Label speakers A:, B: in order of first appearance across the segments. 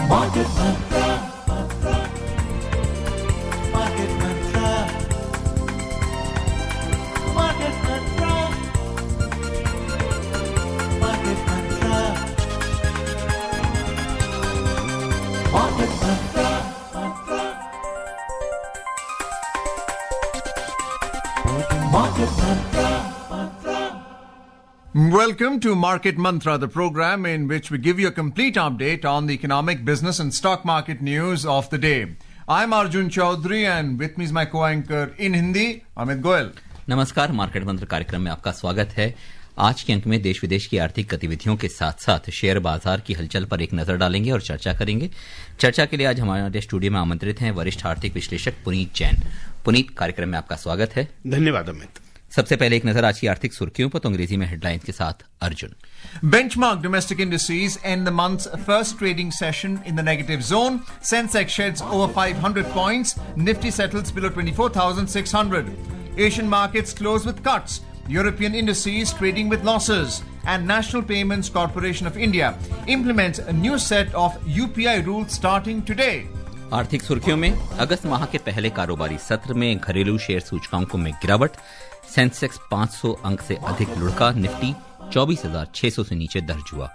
A: Market Mantra, Market Mantra, Market Mantra, Market Mantra, Market Mantra, Market Mantra.
B: Welcome to Market Mantra, the program in which we give you a complete update on the economic, business and stock market news of the day. I'm Arjun Chaudhary and with me is my co-anchor in Hindi, Amit Goel.
C: नमस्कार, market मंत्र कार्यक्रम में आपका स्वागत है। आज के अंक में देश विदेश की आर्थिक गतिविधियों के साथ साथ शेयर बाजार की हलचल पर एक नजर डालेंगे और चर्चा करेंगे। चर्चा के लिए आज हमारे स्टूडियो में आमंत्रित हैं वरिष्ठ आर्थिक विश्लेषक पुनीत जैन। पुनीत, कार्यक्रम में आपका स्वागत है।
D: धन्यवाद अमित।
C: सबसे पहले एक नजर आज की आर्थिक सुर्खियों पर, तो अंग्रेजी में हेडलाइंस के साथ Arjun.
B: Benchmark domestic indices end the month's first trading session in the negative zone. Sensex sheds over 500 points. Nifty settles below 24,600. Asian markets close with cuts. European indices trading with losses. And National Payments Corporation of India implements a new set of UPI rules starting today.
C: आर्थिक सुर्खियों में अगस्त माह के पहले कारोबारी सत्र में घरेलू शेयर सूचकांकों में गिरावट। सेंसेक्स 500 अंक से अधिक लुढ़का, निफ्टी 24,600 से नीचे दर्ज हुआ।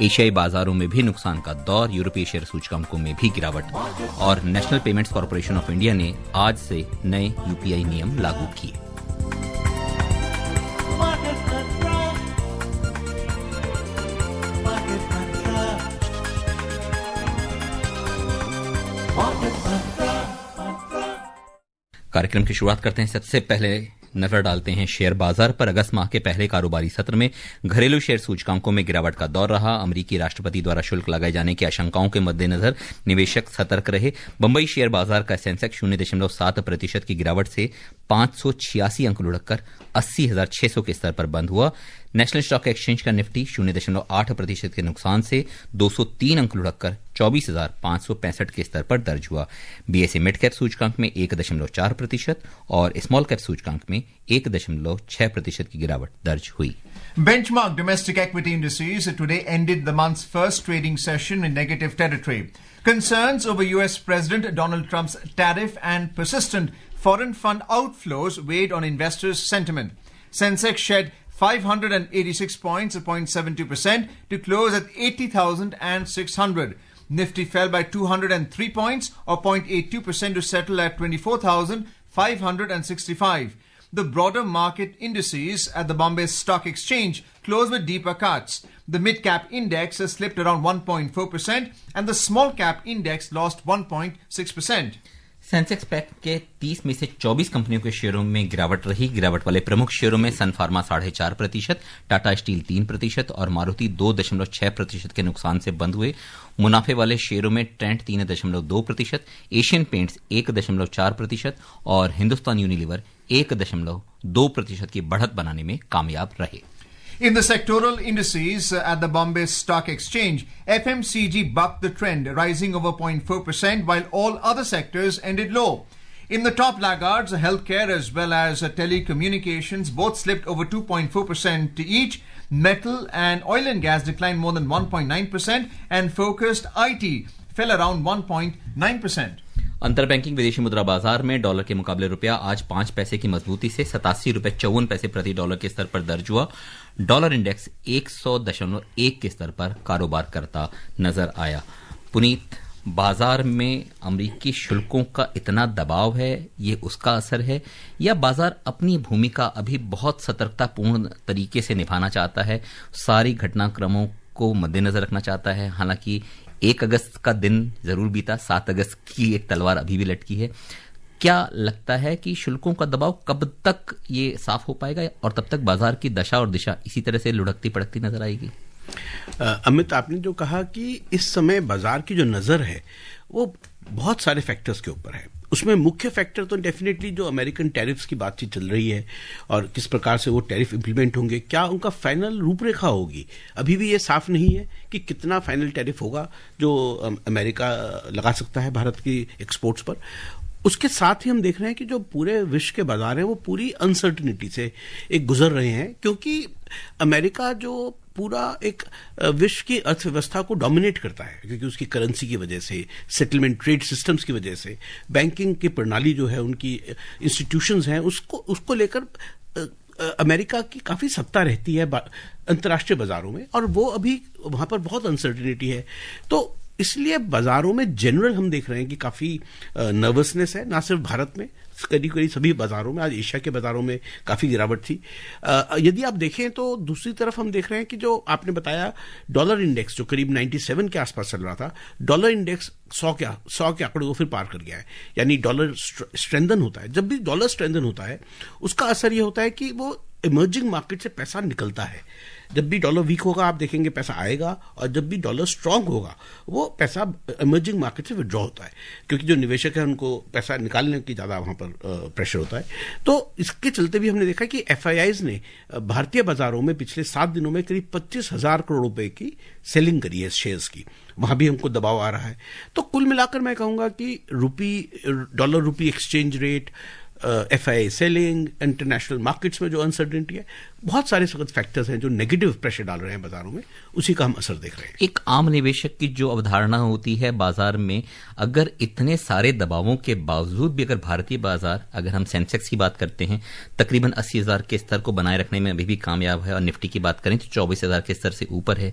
C: एशियाई बाजारों में भी नुकसान का दौर, यूरोपीय शेयर सूचकांकों में भी गिरावट और national payments corporation of India ने आज से नए यूपीआई नियम लागू किए। कार्यक्रम की शुरुआत करते हैं। सबसे पहले नजर डालते हैं शेयर बाजार पर। अगस्त माह के पहले कारोबारी सत्र में घरेलू शेयर सूचकांकों में गिरावट का दौर रहा। अमेरिकी राष्ट्रपति द्वारा शुल्क लगाए जाने की आशंकाओं के मद्देनजर निवेशक सतर्क रहे। बंबई शेयर बाजार का सेंसेक्स 0.7% की गिरावट से 586 अंक लुढ़ककर 80,600 के स्तर पर बंद हुआ। नेशनल स्टॉक एक्सचेंज का निफ्टी 0.8% के नुकसान से 203 अंक लुढ़ककर 24,565 के स्तर पर दर्ज हुआ। बीएसई मिड कैप सूचकांक में 1.4% और स्मॉल कैप सूचकांक में 1.6% की गिरावट दर्ज हुई।
B: Benchmark domestic equity indices today ended the month's first trading session in negative territory. Concerns over US President Donald Trump's tariff and persistent foreign fund outflows weighed on investors' sentiment. Sensex shed 586 points, 0.72%, to close at 80,600. Nifty fell by 203 points, or 0.82%, to settle at 24,565. The broader market indices at the Bombay Stock Exchange closed with deeper cuts. The mid-cap index has slipped around 1.4% and the small-cap index lost 1.6%.
C: Sensex pack के 30 में से 24 कंपनियों के शेयरों में गिरावट रही। गिरावट वाले प्रमुख शेयरों में सन फार्मा 4.5%, टाटा स्टील 3% और मारुति 2.6% के नुकसान से बंद हुए। मुनाफे वाले शेयरों में ट्रेंट 3.2%, एशियन पेंट्स 1.4% और हिंदुस्तान यूनिलीवर 1.2% की बढ़त बनाने में कामयाब रहे।
B: In the sectoral indices at the Bombay Stock Exchange, FMCG bucked the trend, rising over 0.4%, while all other sectors ended low. In the top laggards, healthcare as well as telecommunications both slipped over 2.4% each. Metal and oil and gas declined more than 1.9%, and focused IT fell around 1.9%.
C: अंतर banking विदेशी मुद्रा बाजार में dollar के मुकाबले रुपया आज 5 पैसे की मजबूती से 87 रुपये 54 पैसे प्रति डॉलर के स्तर पर दर्ज हुआ। डॉलर इंडेक्स 100.1 के स्तर पर कारोबार करता नजर आया। पुनीत, बाजार में अमेरिकी शुल्कों का इतना दबाव है, ये उसका असर है या बाजार अपनी भूमिका अभी बहुत सतर्कतापूर्ण तरीके से निभाना चाहता है, सारी घटनाक्रमों को मद्देनजर रखना चाहता है? हालांकि 1 अगस्त का दिन जरूर बीता, 7 अगस्त की एक तलवार अभी भी लटकी है। क्या लगता है कि शुल्कों का दबाव कब तक ये साफ हो पाएगा और तब तक बाजार की दशा और दिशा इसी तरह से लुढ़कती पड़कती नजर आएगी?
D: अमित, आपने जो कहा कि इस समय बाजार की जो नजर है वो बहुत सारे फैक्टर्स के ऊपर है। उसमें मुख्य फैक्टर तो डेफिनेटली जो अमेरिकन टैरिफ्स की बातचीत चल रही है और किस प्रकार से वो टैरिफ इंप्लीमेंट होंगे, क्या उनका फाइनल रूपरेखा होगी। अभी भी ये साफ नहीं है कि कितना फाइनल टैरिफ होगा जो अमेरिका लगा सकता है भारत की एक्सपोर्ट्स पर। उसके साथ ही हम देख रहे हैं कि जो पूरे विश्व के बाजार हैं वो पूरी अनसर्टिनिटी से एक गुजर रहे हैं, क्योंकि अमेरिका जो पूरा एक विश्व की अर्थव्यवस्था को डोमिनेट करता है, क्योंकि उसकी करेंसी की वजह से, सेटलमेंट ट्रेड सिस्टम्स की वजह से, बैंकिंग की प्रणाली जो है, उनकी इंस्टीट्यूशंस हैं, उसको लेकर अमेरिका की काफी सत्ता रहती है अंतर्राष्ट्रीय बाजारों में, और वो अभी वहां पर बहुत अनसर्टिनिटी है। तो इसलिए बाजारों में जनरल हम देख रहे हैं कि काफी नर्वसनेस है, ना सिर्फ भारत में, करीब करीब सभी बाजारों में। आज एशिया के बाजारों में काफी गिरावट थी। यदि आप देखें तो दूसरी तरफ हम देख रहे हैं कि जो आपने बताया डॉलर इंडेक्स जो करीब 97 के आसपास चल रहा था, डॉलर इंडेक्स 100 के आंकड़े को फिर पार कर गया है। यानी डॉलर स्ट्रेंथन होता है। जब भी डॉलर स्ट्रेंथन होता है उसका असर यह होता है कि वो इमर्जिंग मार्केट से पैसा निकलता है। जब भी डॉलर वीक होगा आप देखेंगे पैसा आएगा, और जब भी डॉलर स्ट्रांग होगा वो पैसा इमर्जिंग मार्केट से विड्रॉ होता है, क्योंकि जो निवेशक है उनको पैसा निकालने की ज़्यादा वहाँ पर प्रेशर होता है। तो इसके चलते भी हमने देखा कि FIIs ने भारतीय बाजारों में पिछले 7 दिनों में करीब 25,000 करोड़ रुपए की सेलिंग करी है शेयर्स की। वहाँ भी हमको दबाव आ रहा है। तो कुल मिलाकर मैं कहूँगा कि डॉलर रूपी exchange rate, FII selling, international markets में जो अनसर्टेनिटी है, बहुत सारे सख्त फैक्टर्स हैं जो नेगेटिव प्रेशर डाल रहे हैं बाजारों में, उसी का हम असर देख रहे हैं।
C: एक आम निवेशक की जो अवधारणा होती है बाजार में, अगर इतने सारे दबावों के बावजूद भी अगर भारतीय बाजार, अगर हम सेंसेक्स की बात करते हैं, तकरीबन 80,000 के स्तर को बनाए रखने में अभी भी कामयाब है, और निफ्टी की बात करें तो 24,000 के स्तर से ऊपर है,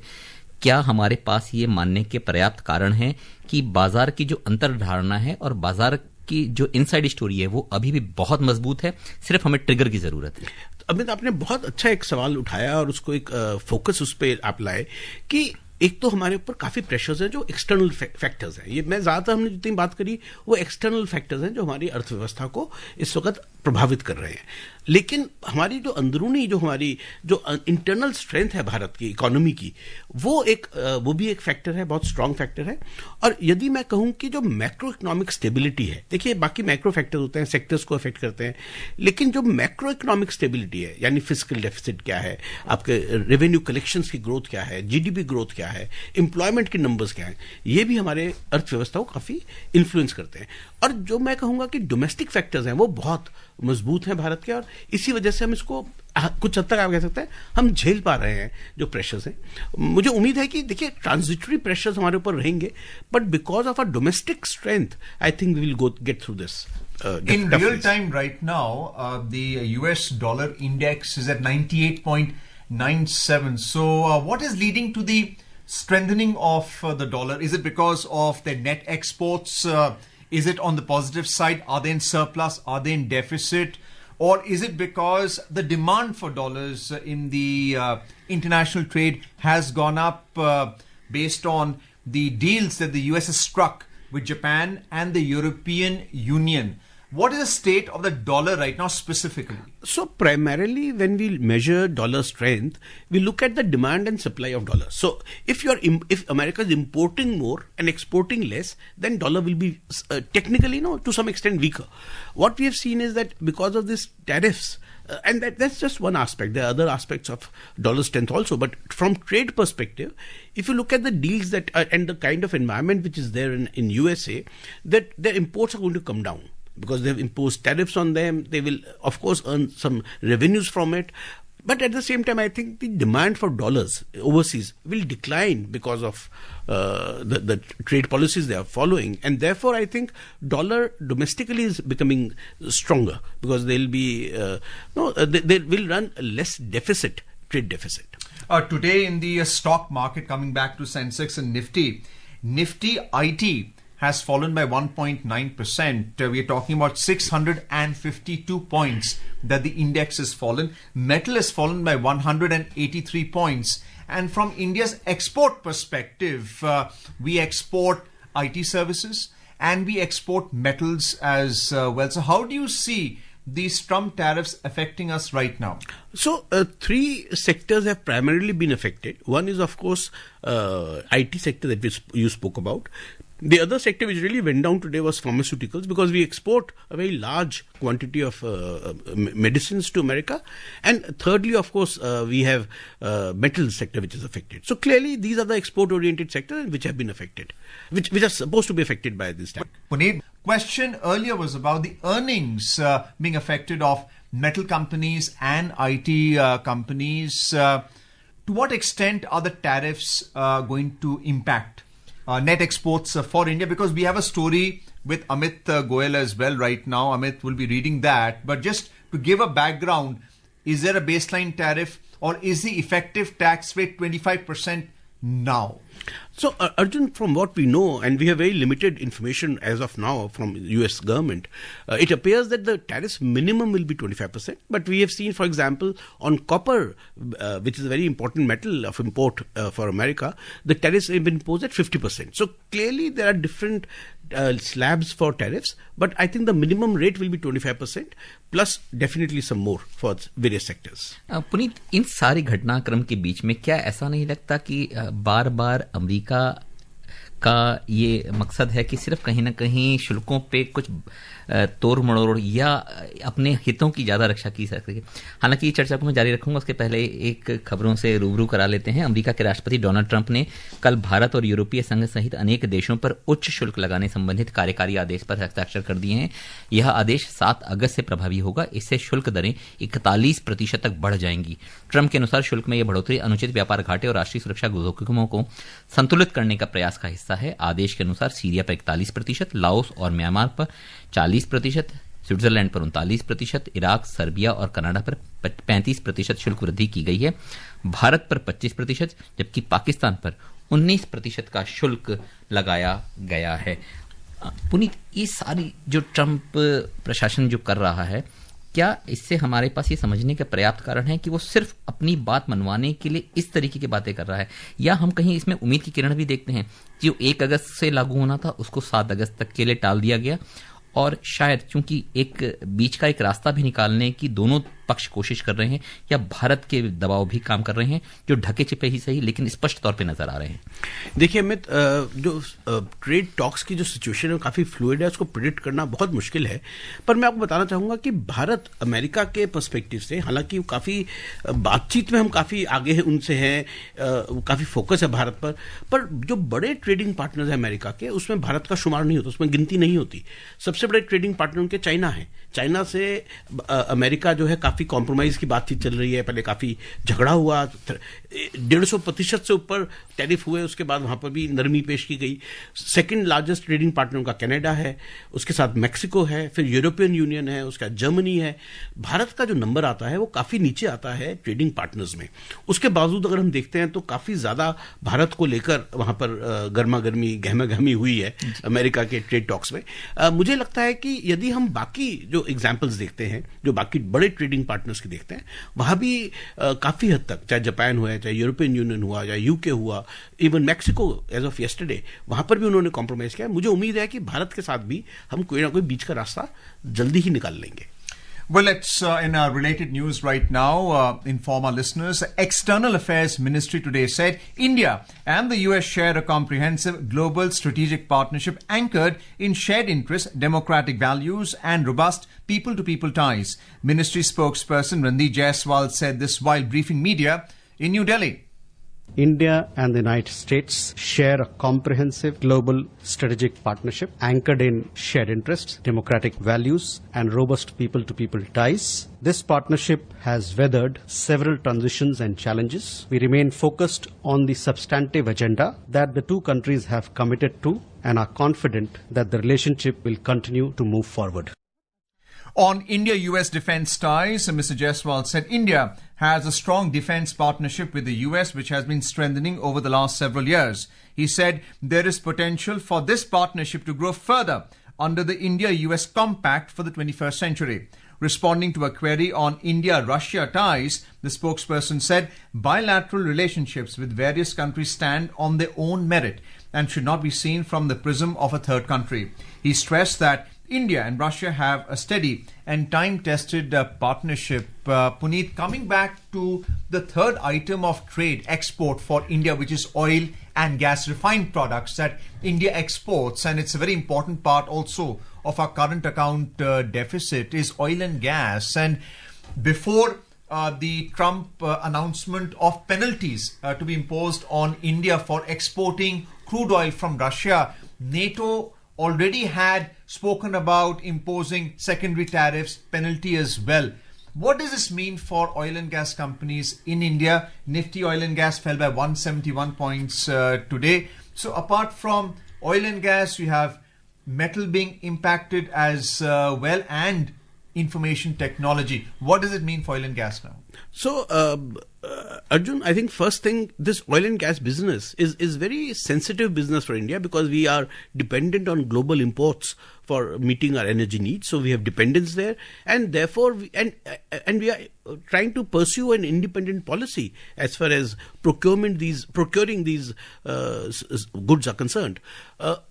C: क्या हमारे पास ये मानने के पर्याप्त कारण है कि बाजार की जो अंतर्धारणा है और बाजार की जो इनसाइड स्टोरी है वो अभी भी बहुत मजबूत है, सिर्फ हमें ट्रिगर की जरूरत है?
D: अमित, आपने बहुत अच्छा एक सवाल उठाया और उसको एक फोकस उस पर आप लाए कि एक तो हमारे ऊपर काफी प्रेशर्स हैं जो एक्सटर्नल फैक्टर्स हैं। ये मैं ज्यादातर हमने जितनी बात करी वो एक्सटर्नल फैक्टर्स हैं जो हमारी अर्थव्यवस्था को इस वक्त प्रभावित कर रहे हैं। लेकिन हमारी जो अंदरूनी हमारी इंटरनल स्ट्रेंथ है भारत की इकोनॉमी की, वो भी एक फैक्टर है, बहुत स्ट्रांग फैक्टर है। और यदि मैं कहूं कि जो मैक्रो इकोनॉमिक स्टेबिलिटी है, देखिए बाकी मैक्रो फैक्टर्स होते हैं, सेक्टर्स को अफेक्ट करते हैं, लेकिन जो मैक्रो इकोनॉमिक स्टेबिलिटी है, यानी फिस्कल डेफिसिट क्या है, आपके रेवेन्यू कलेक्शंस की ग्रोथ क्या है, GDP ग्रोथ क्या है, एम्प्लॉयमेंट के नंबर्स क्या है, ये भी हमारे अर्थव्यवस्था को काफी इन्फ्लुएंस करते हैं। और जो मैं कहूंगा कि डोमेस्टिक फैक्टर्स हैं वो बहुत मजबूत हैं भारत के, और इसी वजह से हम इसको कुछ हद तक आप कह सकते हैं हम झेल पा रहे हैं जो प्रेशर्स हैं। मुझे उम्मीद है कि देखिए ट्रांजिटरी प्रेशर्स हमारे ऊपर रहेंगे, but because of our domestic strength I think we will get through this.
B: In real time right now, the US dollar index is at 98.97. So what is leading to the strengthening of the dollar? Is it because of the net exports? Is it on the positive side? Are they in surplus? Are they in deficit? Or is it because the demand for dollars in the international trade has gone up based on the deals that the US has struck with Japan and the European Union? What is the state of the dollar right now specifically?
D: So primarily when we measure dollar strength, we look at the demand and supply of dollars. So if America is importing more and exporting less, then dollar will be technically, to some extent weaker. What we have seen is that because of these tariffs, and that's just one aspect. There are other aspects of dollar strength also. But from trade perspective, if you look at the deals that and the kind of environment which is there in USA, that their imports are going to come down. Because they've imposed tariffs on them, they will of course earn some revenues from it. But at the same time, I think the demand for dollars overseas will decline because of the trade policies they are following. And therefore, I think dollar domestically is becoming stronger because they'll be, they will run a less deficit, trade deficit.
B: Today in the stock market, coming back to Sensex and Nifty IT has fallen by 1.9%. We are talking about 652 points that the index has fallen. Metal has fallen by 183 points. And from India's export perspective, we export IT services and we export metals as well. So how do you see these Trump tariffs affecting us right now?
D: So 3 sectors have primarily been affected. One is of course IT sector that you spoke about. The other sector which really went down today was pharmaceuticals, because we export a very large quantity of medicines to America. And thirdly, of course, we have metal sector which is affected. So clearly these are the export-oriented sectors which have been affected, which are supposed to be affected by this time.
B: Puneet, question earlier was about the earnings being affected of metal companies and IT companies. To what extent are the tariffs going to impact net exports for India? Because we have a story with Amit Goel as well right now. Amit will be reading that. But just to give a background, is there a baseline tariff or is the effective tax rate 25% now?
D: So, Arjun, from what we know, and we have very limited information as of now from the US government, it appears that the tariff minimum will be 25%. But we have seen, for example, on copper, which is a very important metal of import for America, the tariffs have been imposed at 50%. So, clearly there are different slabs for tariffs, but I think the minimum rate will be 25%, plus definitely some more for various sectors.
C: Puneet, इन सारी घटनाक्रम के बीच में क्या ऐसा नहीं लगता कि बार बार अमेरिका का ये मकसद है कि सिर्फ कहीं ना कहीं शुल्कों पे कुछ तोड़ मड़ोड़ या अपने हितों की ज्यादा रक्षा की सके? हालांकि ये चर्चा को मैं जारी रखूंगा, उसके पहले एक खबरों से रूबरू करा लेते हैं। अमेरिका के राष्ट्रपति डोनाल्ड ट्रंप ने कल भारत और यूरोपीय संघ सहित अनेक देशों पर उच्च शुल्क लगाने संबंधित कार्यकारी आदेश पर हस्ताक्षर कर दिए हैं। यह आदेश 7 अगस्त से प्रभावी होगा। इससे शुल्क दरें 41% तक बढ़ जाएंगी। ट्रंप के अनुसार शुल्क में यह बढ़ोतरी अनुचित व्यापार घाटे और राष्ट्रीय सुरक्षा जोखिमों को संतुलित करने का प्रयास का हिस्सा है। आदेश के अनुसार सीरिया पर 41%, लाओस और म्यांमार पर 40%, स्विट्जरलैंड पर 39%, इराक, सर्बिया और कनाडा पर 35% शुल्क वृद्धि की गई है। भारत पर 25%, जबकि पाकिस्तान पर 19% का शुल्क लगाया गया है। पुनीत, ये सारी जो ट्रंप प्रशासन जो कर रहा है, क्या इससे हमारे पास ये समझने के पर्याप्त कारण है कि वो सिर्फ अपनी बात मनवाने के लिए इस तरीके की बातें कर रहा है, या हम कहीं इसमें उम्मीद की किरण भी देखते हैं? जो 1 अगस्त से लागू होना था उसको 7 अगस्त तक के लिए टाल दिया गया, और शायद चूंकि एक बीच का एक रास्ता भी निकालने की दोनों पक्ष कोशिश कर रहे हैं, या भारत के दबाव भी काम कर रहे हैं, जो ढके छिपे ही सही लेकिन स्पष्ट तौर पे नजर आ रहे हैं।
D: देखिए अमित, जो ट्रेड टॉक्स की जो सिचुएशन है काफी फ्लूइड है, उसको प्रिडिक्ट करना बहुत मुश्किल है। पर मैं आपको बताना चाहूंगा कि भारत अमेरिका के पर्सपेक्टिव से, हालांकि काफी बातचीत में हम काफी आगे हैं उनसे हैं, काफी फोकस है भारत पर जो बड़े ट्रेडिंग पार्टनर्स हैं अमेरिका के, उसमें भारत का शुमार नहीं होता, उसमें गिनती नहीं होती। सबसे बड़े ट्रेडिंग पार्टनर उनके चाइना है। चाइना से अमेरिका जो है काफी कॉम्प्रोमाइज की बातचीत चल रही है। पहले काफी झगड़ा हुआ, 150% से ऊपर टैरिफ हुए, उसके बाद वहां पर भी नरमी पेश की गई। सेकंड लार्जेस्ट ट्रेडिंग पार्टनर उनका कनाडा है, उसके साथ मैक्सिको है, फिर यूरोपियन यूनियन है, उसके बाद जर्मनी है। भारत का जो नंबर आता है वो काफी नीचे आता है ट्रेडिंग पार्टनर्स में। उसके बावजूद अगर हम देखते हैं तो काफी ज्यादा भारत को लेकर वहां पर गर्मा गर्मी गहमा गहमी हुई है अमेरिका के ट्रेड टॉक्स में। मुझे लगता है कि यदि हम बाकी जो एग्जाम्पल्स देखते हैं, जो बाकी बड़े ट्रेडिंग पार्टनर्स की देखते हैं, वहां भी काफी हद तक, चाहे जापान हुआ, चाहे यूरोपियन यूनियन हुआ, या यूके हुआ, even Mexico as of yesterday, वहां पर भी उन्होंने कॉम्प्रोमाइज किया। मुझे उम्मीद है कि भारत के साथ भी हम कोई ना कोई बीच का रास्ता जल्दी ही निकाल लेंगे।
B: Well, let's, in related news right now, inform our listeners. External Affairs Ministry today said India and the US share a comprehensive global strategic partnership anchored in shared interests, democratic values and robust people-to-people ties. Ministry spokesperson Randeep Jaiswal said this while briefing media in New Delhi.
E: India and the United States share a comprehensive global strategic partnership anchored in shared interests, democratic values, and robust people-to-people ties. This partnership has weathered several transitions and challenges. We remain focused on the substantive agenda that the two countries have committed to and are confident that the relationship will continue to move forward.
B: On India-US defense ties, Mr. Jaiswal said India has a strong defense partnership with the US, which has been strengthening over the last several years. He said there is potential for this partnership to grow further under the India-US Compact for the 21st century. Responding to a query on India-Russia ties, the spokesperson said bilateral relationships with various countries stand on their own merit and should not be seen from the prism of a third country. He stressed that India and Russia have a steady and time-tested partnership. Puneet, coming back to the third item of trade, export for India, which is oil and gas, refined products that India exports, and it's a very important part also of our current account deficit, is oil and gas. And before the Trump announcement of penalties to be imposed on India for exporting crude oil from Russia, NATO already had spoken about imposing secondary tariffs, penalty as well. What does this mean for oil and gas companies in India? Nifty oil and gas fell by 171 points today. So apart from oil and gas, you have metal being impacted as well, and information technology. What does it mean for oil and gas now?
D: So, Arjun, I think first thing, this oil and gas business is very sensitive business for India because we are dependent on global imports for meeting our energy needs. So we have dependence there, and therefore we are trying to pursue an independent policy as far as procuring these goods are concerned.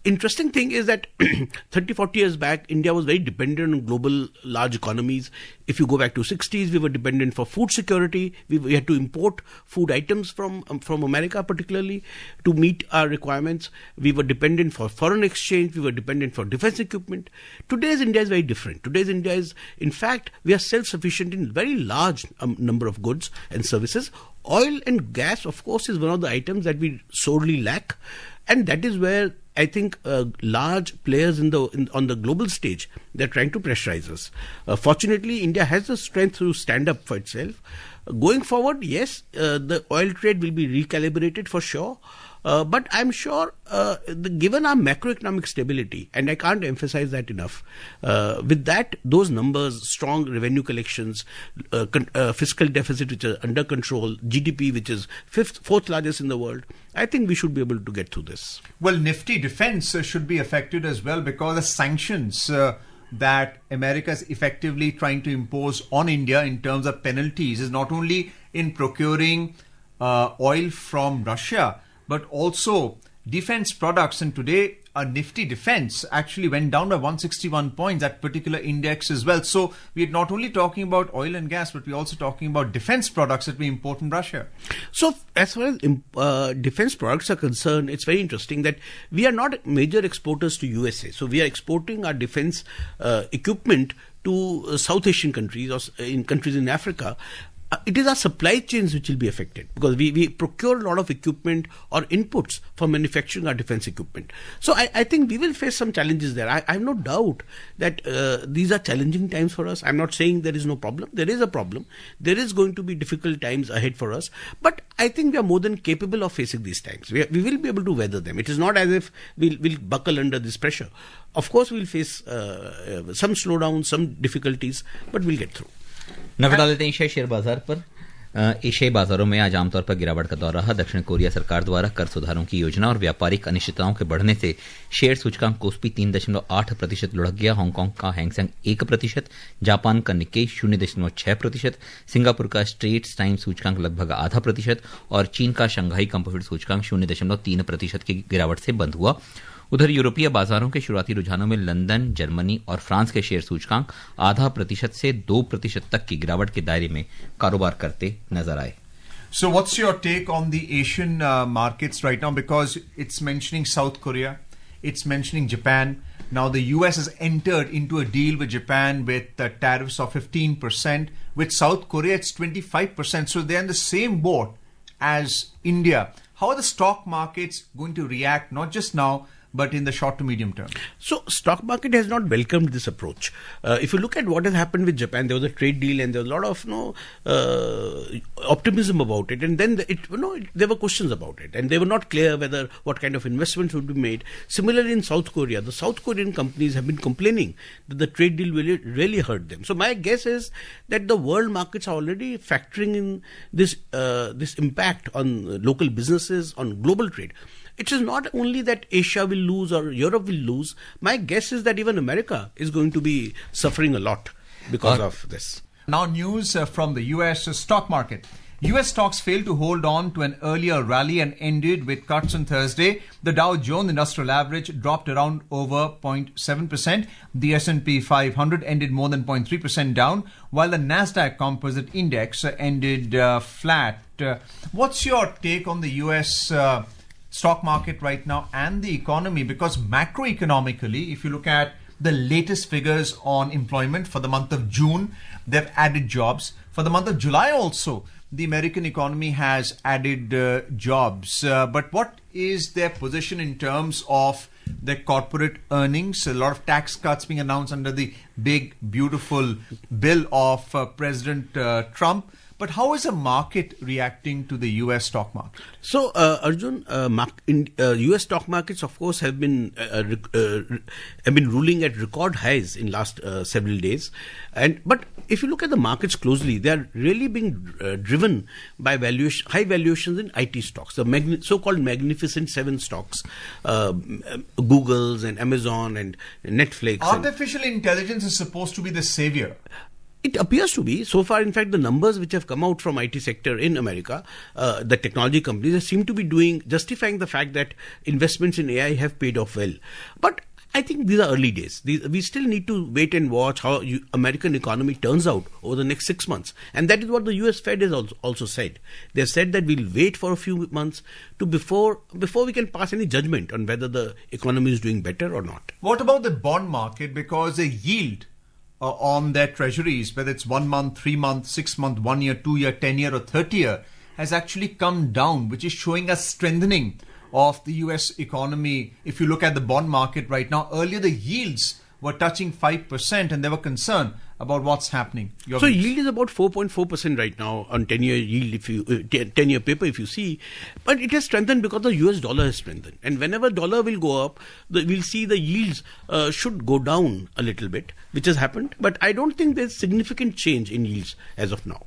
D: Interesting thing is that 30-40 years back, India was very dependent on global large economies. If you go back to 60s, we were dependent for food security. We had to import food items from America, particularly to meet our requirements. We were dependent for foreign exchange. We were dependent for defense equipment. Today's India is very different. Today's India is, in fact, we are self-sufficient in very large number of goods and services. Oil and gas, of course, is one of the items that we sorely lack, and that is where I think large players on the global stage, they're trying to pressurize us. Fortunately, India has the strength to stand up for itself. Going forward, yes, the oil trade will be recalibrated for sure. But I'm sure, given our macroeconomic stability, and I can't emphasize that enough, with that, those numbers, strong revenue collections, fiscal deficit which is under control, GDP which is fourth largest in the world, I think we should be able to get through this.
B: Well, Nifty defense should be affected as well because the sanctions that America is effectively trying to impose on India in terms of penalties is not only in procuring oil from Russia, but also defense products. And today, a Nifty defense actually went down by 161 points, that particular index as well. So we're not only talking about oil and gas, but we're also talking about defense products that we import from Russia.
D: So as far as defense products are concerned, it's very interesting that we are not major exporters to USA. So we are exporting our defense equipment to South Asian countries or in countries in Africa. It is our supply chains which will be affected because we procure a lot of equipment or inputs for manufacturing our defense equipment. So I think we will face some challenges there. I have no doubt that these are challenging times for us. I'm not saying there is no problem. There is a problem. There is going to be difficult times ahead for us. But I think we are more than capable of facing these times. We will be able to weather them. It is not as if we'll buckle under this pressure. Of course, we'll face some slowdown, some difficulties, but we'll get through.
C: नजर डाल लेते हैं एशियाई share बाजार पर। एशियाई बाजारों में आज आमतौर पर गिरावट का दौर रहा। दक्षिण कोरिया सरकार द्वारा कर सुधारों की योजना और व्यापारिक अनिश्चितताओं के बढ़ने से शेयर सूचकांक कोस्पी 3.8% लुढ़क गया। हांगकांग का हैंगसेंग 1%, जापान का निक्केई 0.6%, सिंगापुर का स्ट्रेट्स टाइम सूचकांक लगभग 0.5% और चीन का शंघाई कंपोजिट सूचकांक 0.3% की गिरावट से बंद हुआ। उधर यूरोपीय बाजारों के शुरुआती रुझानों में लंदन, जर्मनी और फ्रांस के शेयर सूचकांक 0.5% से 2% तक की गिरावट के दायरे में कारोबार करते नजर आए।
B: So what's your take on the Asian markets right now? Because it's mentioning South Korea, it's mentioning Japan. Now the US has entered into a deal with Japan with tariffs of 15%. With South Korea, it's 25%. So they're in the same boat as India. How are the stock markets going to react, not just now, but in the short to medium term?
D: So stock market has not welcomed this approach. If you look at what has happened with Japan, there was a trade deal and there was a lot of optimism about it, and then there were questions about it, and they were not clear whether what kind of investments would be made. Similarly, in South Korea, the South Korean companies have been complaining that the trade deal really hurt them. So my guess is that the world markets are already factoring in this impact on local businesses, on global trade. It is not only that Asia will lose or Europe will lose. My guess is that even America is going to be suffering a lot because of this.
B: Now news from the US stock market. US stocks failed to hold on to an earlier rally and ended with cuts on Thursday. The Dow Jones Industrial Average dropped around over 0.7%. The S&P 500 ended more than 0.3% down, while the Nasdaq Composite Index ended flat. What's your take on the US stock market right now and the economy? Because macroeconomically, if you look at the latest figures on employment for the month of June, they've added jobs. For the month of July also, the American economy has added jobs. But what is their position in terms of their corporate earnings. A lot of tax cuts being announced under the big, beautiful bill of President Trump. But how is the market reacting to the U.S. stock market?
D: So, Arjun, U.S. stock markets, of course, have been ruling at record highs in last several days. But if you look at the markets closely, they are really being driven by high valuations in IT stocks, the so-called Magnificent Seven stocks, Google's and Amazon and Netflix.
B: Artificial intelligence is supposed to be the savior.
D: It appears to be. So far, in fact, the numbers which have come out from IT sector in America, the technology companies, they seem to be justifying the fact that investments in AI have paid off well. But I think these are early days. We still need to wait and watch how American economy turns out over the next 6 months. And that is what the US Fed has also said. They have said that we'll wait for a few months before we can pass any judgment on whether the economy is doing better or not.
B: What about the bond market? Because the yield on their treasuries, whether it's 1 month, 3 month, 6 month, 1 year, 2 year, 10 year or 30 year, has actually come down, which is showing a strengthening of the US economy. If you look at the bond market right now, earlier the yields were touching 5% and they were concerned about what's happening.
D: So yield is about 4.4% right now on 10-year yield, if you 10-year paper, if you see. But it has strengthened because the US dollar has strengthened. And whenever dollar will go up, we'll see the yields should go down a little bit, which has happened. But I don't think there's significant change in yields as of now.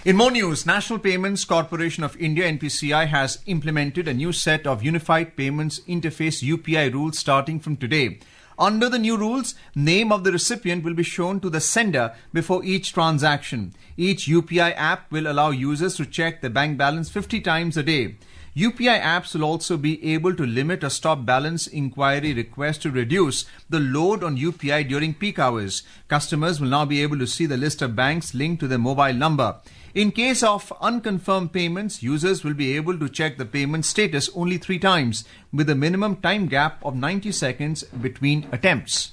B: In more news, National Payments Corporation of India, NPCI, has implemented a new set of Unified Payments Interface UPI rules starting from today. Under the new rules, name of the recipient will be shown to the sender before each transaction. Each UPI app will allow users to check their bank balance 50 times a day. UPI apps will also be able to limit or stop balance inquiry requests to reduce the load on UPI during peak hours. Customers will now be able to see the list of banks linked to their mobile number. In case of unconfirmed payments, users will be able to check the payment status only 3 times, with a minimum time gap of 90 seconds between attempts.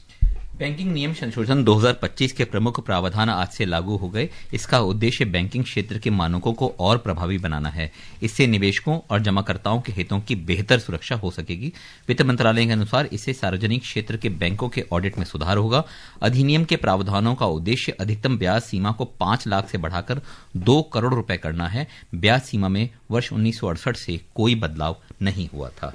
C: Banking नियम संशोधन 2025 के प्रमुख प्रावधान आज से लागू हो गए। इसका उद्देश्य बैंकिंग क्षेत्र के मानकों को और प्रभावी बनाना है। इससे निवेशकों और जमाकर्ताओं के हितों की बेहतर सुरक्षा हो सकेगी। वित्त मंत्रालय के अनुसार इससे सार्वजनिक क्षेत्र के बैंकों के ऑडिट में सुधार होगा। अधिनियम के प्रावधानों का उद्देश्य अधिकतम ब्याज सीमा को 5 लाख से बढ़ाकर 2 करोड़ रुपए करना है। ब्याज सीमा में वर्ष 1968 से कोई बदलाव नहीं हुआ था।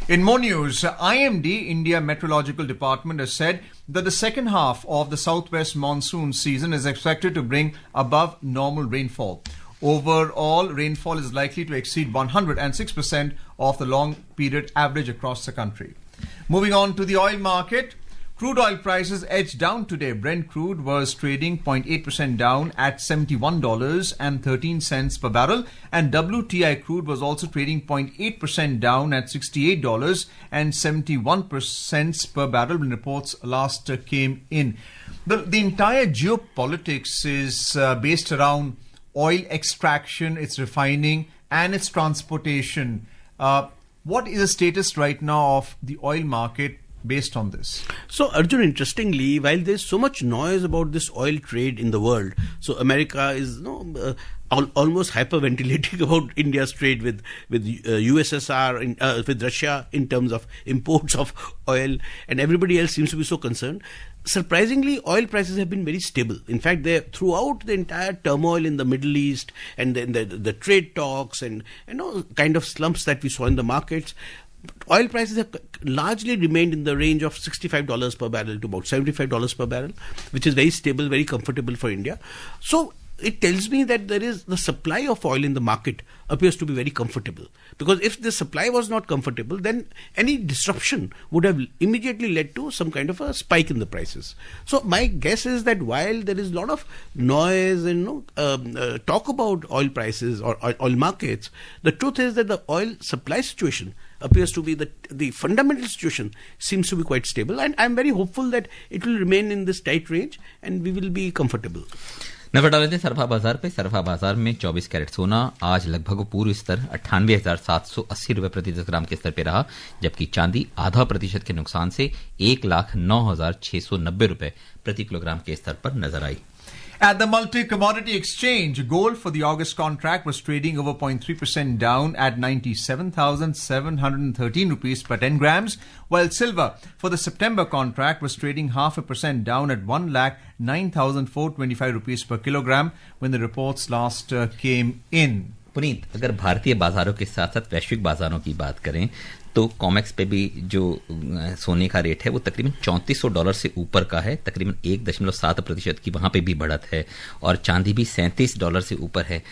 B: In more news, IMD, India Meteorological Department, has said that the second half of the southwest monsoon season is expected to bring above normal rainfall. Overall, rainfall is likely to exceed 106% of the long period average across the country. Moving on to the oil market. Crude oil prices edged down today. Brent crude was trading 0.8% down at $71.13 per barrel, and WTI crude was also trading 0.8% down at $68.71 per barrel when reports last came in. The entire geopolitics is based around oil extraction, its refining, and its transportation. What is the status right now of the oil market based on this?
D: So, Arjun, interestingly, while there's so much noise about this oil trade in the world, so America is almost hyperventilating about India's trade with USSR, with Russia in terms of imports of oil, and everybody else seems to be so concerned. Surprisingly, oil prices have been very stable. In fact, throughout the entire turmoil in the Middle East and the trade talks and kind of slumps that we saw in the markets, oil prices have largely remained in the range of $65 per barrel to about $75 per barrel, which is very stable, very comfortable for India. So it tells me that the supply of oil in the market appears to be very comfortable. Because if the supply was not comfortable, then any disruption would have immediately led to some kind of a spike in the prices. So my guess is that while there is a lot of noise and talk about oil prices or oil markets, the truth is that the oil supply situation appears to be the fundamental situation seems to be quite stable, and I'm very hopeful that it will remain in this tight range and we will be comfortable.
C: नजर डाल लेते सरफा बाजार पे। सरफा बाजार में 24 carat सोना आज लगभग पूर्व स्तर 98,780 रुपए प्रति 10 ग्राम के स्तर पे रहा, जबकि चांदी 0.5% के नुकसान से 1,09,690 रुपए प्रति किलोग्राम के स्तर पर नजर आई।
B: At the multi-commodity exchange, gold for the August contract was trading over 0.3% down at 97,713 rupees per 10 grams, while silver for the September contract was trading 0.5% down at 1,09,425 rupees per kilogram when the reports last came in.
C: Puneet, अगर भारतीय बाजारों के साथ साथ वैश्विक बाजारों की बात करें तो कॉमेक्स पे भी जो सोने का रेट है वो तकरीबन $3400 से ऊपर का है, तकरीबन 1.7% की वहां पे भी बढ़त है, और चांदी भी $37 से ऊपर है।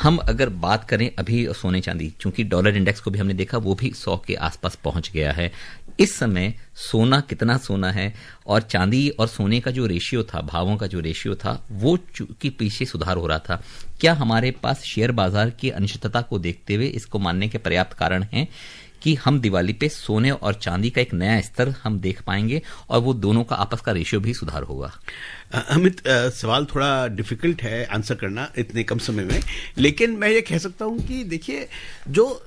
C: हम अगर बात करें अभी सोने चांदी, चूंकि डॉलर इंडेक्स को भी हमने देखा वो भी 100 के आसपास पहुंच गया है। इस समय सोना कितना सोना है और चांदी और सोने का जो रेशियो था, भावों का जो रेशियो था, वो चूंकि पीछे सुधार हो रहा था। क्या हमारे पास शेयर बाजार की अनिश्चितता को देखते हुए इसको मानने के पर्याप्त कारण हैं कि हम दिवाली पे सोने और चांदी का एक नया स्तर हम देख पाएंगे और वो दोनों का आपस का रेशियो भी सुधार होगा?
D: अमित, सवाल थोड़ा डिफिकल्ट है आंसर करना इतने कम समय में, लेकिन मैं ये कह सकता हूं कि देखिए, जो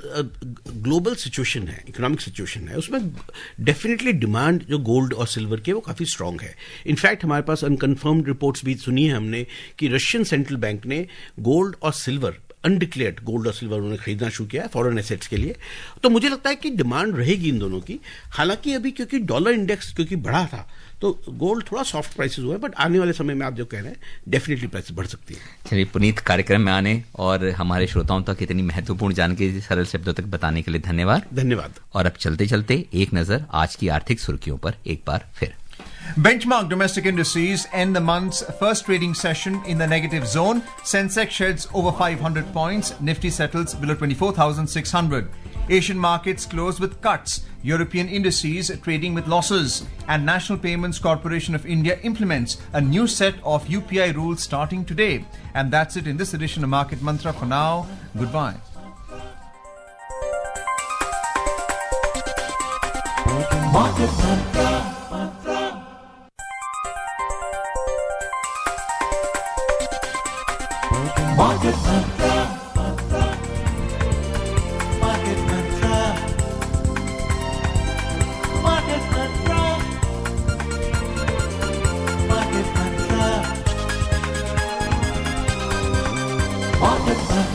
D: ग्लोबल सिचुएशन है, इकोनॉमिक सिचुएशन है, उसमें डेफिनेटली डिमांड जो गोल्ड और सिल्वर की वो काफी स्ट्रांग है। इनफैक्ट हमारे पास अनकन्फर्म्ड रिपोर्ट्स भी सुनी है हमने कि रशियन सेंट्रल बैंक ने गोल्ड और सिल्वर, अनडिक्लेयर्ड गोल्ड और सिल्वर उन्होंने खरीदना शुरू किया है फॉरेन एसेट्स के लिए। तो मुझे लगता है कि डिमांड रहेगी इन दोनों की। हालांकि अभी क्योंकि डॉलर इंडेक्स क्योंकि बढ़ा था तो गोल्ड थोड़ा सॉफ्ट प्राइसेस हुआ है, बट आने वाले समय में आप जो कह रहे हैं डेफिनेटली प्राइस बढ़ सकती है।
C: चलिए पुनीत, कार्यक्रम में आने और हमारे श्रोताओं तक इतनी महत्वपूर्ण जानकारी सरल शब्दों तक बताने के लिए धन्यवाद।
D: धन्यवाद।
C: और अब चलते चलते एक नजर आज की आर्थिक सुर्खियों पर एक बार फिर।
B: Benchmark domestic indices end the month's first trading session in the negative zone. Sensex sheds over 500 points. Nifty settles below 24,600. Asian markets close with cuts. European indices trading with losses. And National Payments Corporation of India implements a new set of UPI rules starting today. And that's it in this edition of Market Mantra. For now, goodbye.
A: Market Mantra. Market Mantra. Market Mantra. Market Mantra. Market Mantra. Market Mantra.